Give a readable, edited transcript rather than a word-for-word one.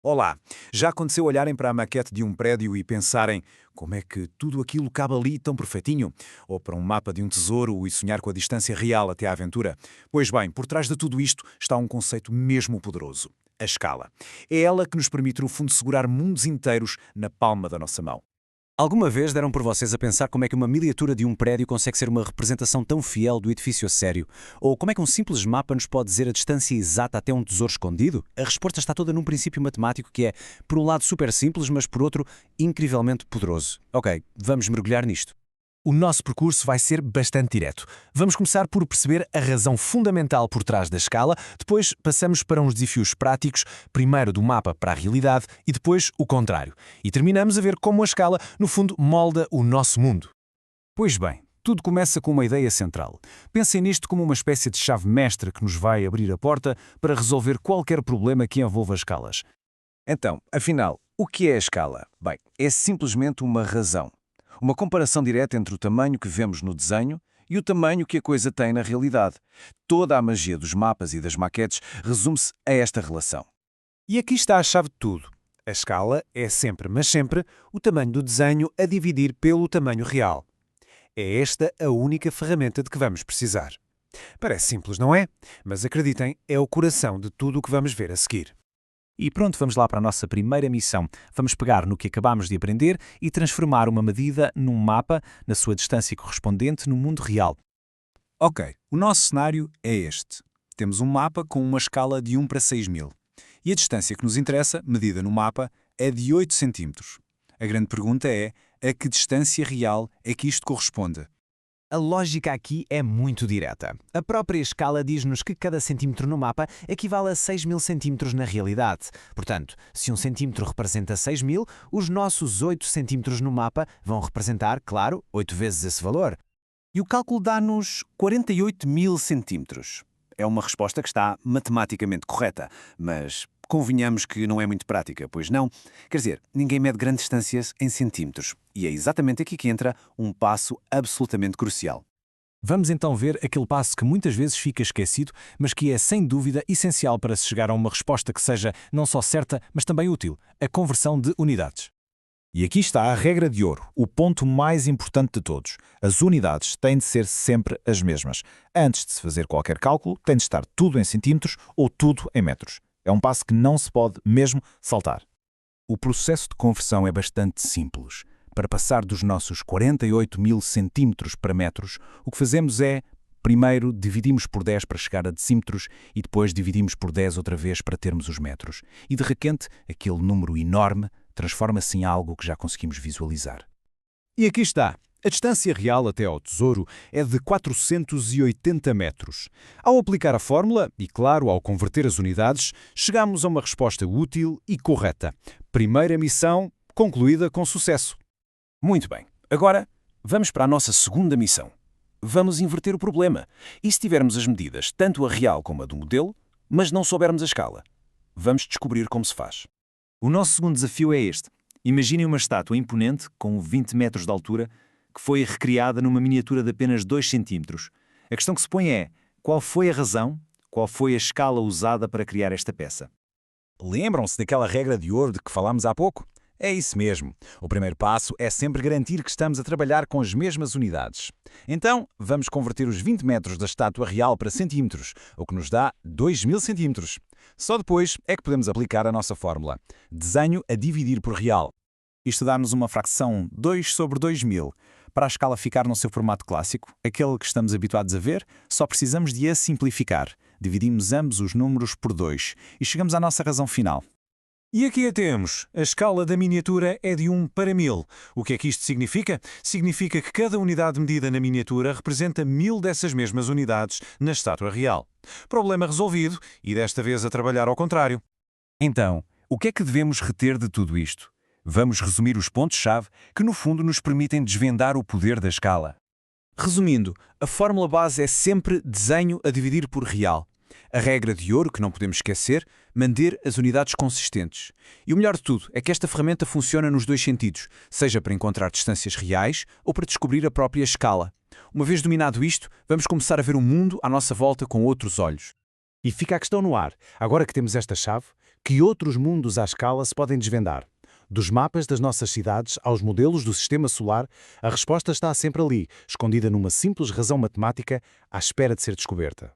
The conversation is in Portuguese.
Olá! Já aconteceu olharem para a maquete de um prédio e pensarem como é que tudo aquilo cabe ali tão perfeitinho? Ou para um mapa de um tesouro e sonhar com a distância real até à aventura? Pois bem, por trás de tudo isto está um conceito mesmo poderoso: a escala. É ela que nos permite, no fundo, segurar mundos inteiros na palma da nossa mão. Alguma vez deram por vocês a pensar como é que uma miniatura de um prédio consegue ser uma representação tão fiel do edifício a sério? Ou como é que um simples mapa nos pode dizer a distância exata até um tesouro escondido? A resposta está toda num princípio matemático que é, por um lado, super simples, mas por outro, incrivelmente poderoso. Ok, vamos mergulhar nisto. O nosso percurso vai ser bastante direto. Vamos começar por perceber a razão fundamental por trás da escala, depois passamos para uns desafios práticos, primeiro do mapa para a realidade e depois o contrário. E terminamos a ver como a escala, no fundo, molda o nosso mundo. Pois bem, tudo começa com uma ideia central. Pensem nisto como uma espécie de chave mestra que nos vai abrir a porta para resolver qualquer problema que envolva escalas. Então, afinal, o que é a escala? Bem, é simplesmente uma razão. Uma comparação direta entre o tamanho que vemos no desenho e o tamanho que a coisa tem na realidade. Toda a magia dos mapas e das maquetes resume-se a esta relação. E aqui está a chave de tudo. A escala é sempre, mas sempre, o tamanho do desenho a dividir pelo tamanho real. É esta a única ferramenta de que vamos precisar. Parece simples, não é? Mas acreditem, é o coração de tudo o que vamos ver a seguir. E pronto, vamos lá para a nossa primeira missão. Vamos pegar no que acabamos de aprender e transformar uma medida num mapa, na sua distância correspondente, no mundo real. Ok, o nosso cenário é este. Temos um mapa com uma escala de 1 para 6.000. E a distância que nos interessa, medida no mapa, é de 8 centímetros. A grande pergunta é: a que distância real é que isto corresponde? A lógica aqui é muito direta. A própria escala diz-nos que cada centímetro no mapa equivale a 6.000 centímetros na realidade. Portanto, se um centímetro representa 6.000, os nossos 8 centímetros no mapa vão representar, claro, 8 vezes esse valor. E o cálculo dá-nos 48.000 centímetros. É uma resposta que está matematicamente correta, mas convenhamos que não é muito prática, pois não? Quer dizer, ninguém mede grandes distâncias em centímetros. E é exatamente aqui que entra um passo absolutamente crucial. Vamos então ver aquele passo que muitas vezes fica esquecido, mas que é sem dúvida essencial para se chegar a uma resposta que seja não só certa, mas também útil: a conversão de unidades. E aqui está a regra de ouro, o ponto mais importante de todos. As unidades têm de ser sempre as mesmas. Antes de se fazer qualquer cálculo, tem de estar tudo em centímetros ou tudo em metros. É um passo que não se pode mesmo saltar. O processo de conversão é bastante simples. Para passar dos nossos 48.000 centímetros para metros, o que fazemos é, primeiro, dividimos por 10 para chegar a decímetros e depois dividimos por 10 outra vez para termos os metros. E de repente, aquele número enorme transforma-se em algo que já conseguimos visualizar. E aqui está. A distância real até ao tesouro é de 480 metros. Ao aplicar a fórmula, e claro, ao converter as unidades, chegamos a uma resposta útil e correta. Primeira missão concluída com sucesso. Muito bem. Agora, vamos para a nossa segunda missão. Vamos inverter o problema. E se tivermos as medidas, tanto a real como a do modelo, mas não soubermos a escala? Vamos descobrir como se faz. O nosso segundo desafio é este. Imaginem uma estátua imponente, com 20 metros de altura, que foi recriada numa miniatura de apenas 2 centímetros. A questão que se põe é: qual foi a razão, qual foi a escala usada para criar esta peça? Lembram-se daquela regra de ouro de que falámos há pouco? É isso mesmo. O primeiro passo é sempre garantir que estamos a trabalhar com as mesmas unidades. Então, vamos converter os 20 metros da estátua real para centímetros, o que nos dá 2.000 centímetros. Só depois é que podemos aplicar a nossa fórmula. Desenho a dividir por real. Isto dá-nos uma fração 2 sobre 2.000. Para a escala ficar no seu formato clássico, aquele que estamos habituados a ver, só precisamos de a simplificar. Dividimos ambos os números por 2 e chegamos à nossa razão final. E aqui a temos. A escala da miniatura é de 1 para 1.000. O que é que isto significa? Significa que cada unidade medida na miniatura representa 1.000 dessas mesmas unidades na estátua real. Problema resolvido, e desta vez a trabalhar ao contrário. Então, o que é que devemos reter de tudo isto? Vamos resumir os pontos-chave que, no fundo, nos permitem desvendar o poder da escala. Resumindo, a fórmula base é sempre desenho a dividir por real. A regra de ouro, que não podemos esquecer, manter as unidades consistentes. E o melhor de tudo é que esta ferramenta funciona nos dois sentidos, seja para encontrar distâncias reais ou para descobrir a própria escala. Uma vez dominado isto, vamos começar a ver o mundo à nossa volta com outros olhos. E fica a questão no ar. Agora que temos esta chave, Que outros mundos à escala se podem desvendar? Dos mapas das nossas cidades aos modelos do sistema solar, a resposta está sempre ali, escondida numa simples razão matemática, à espera de ser descoberta.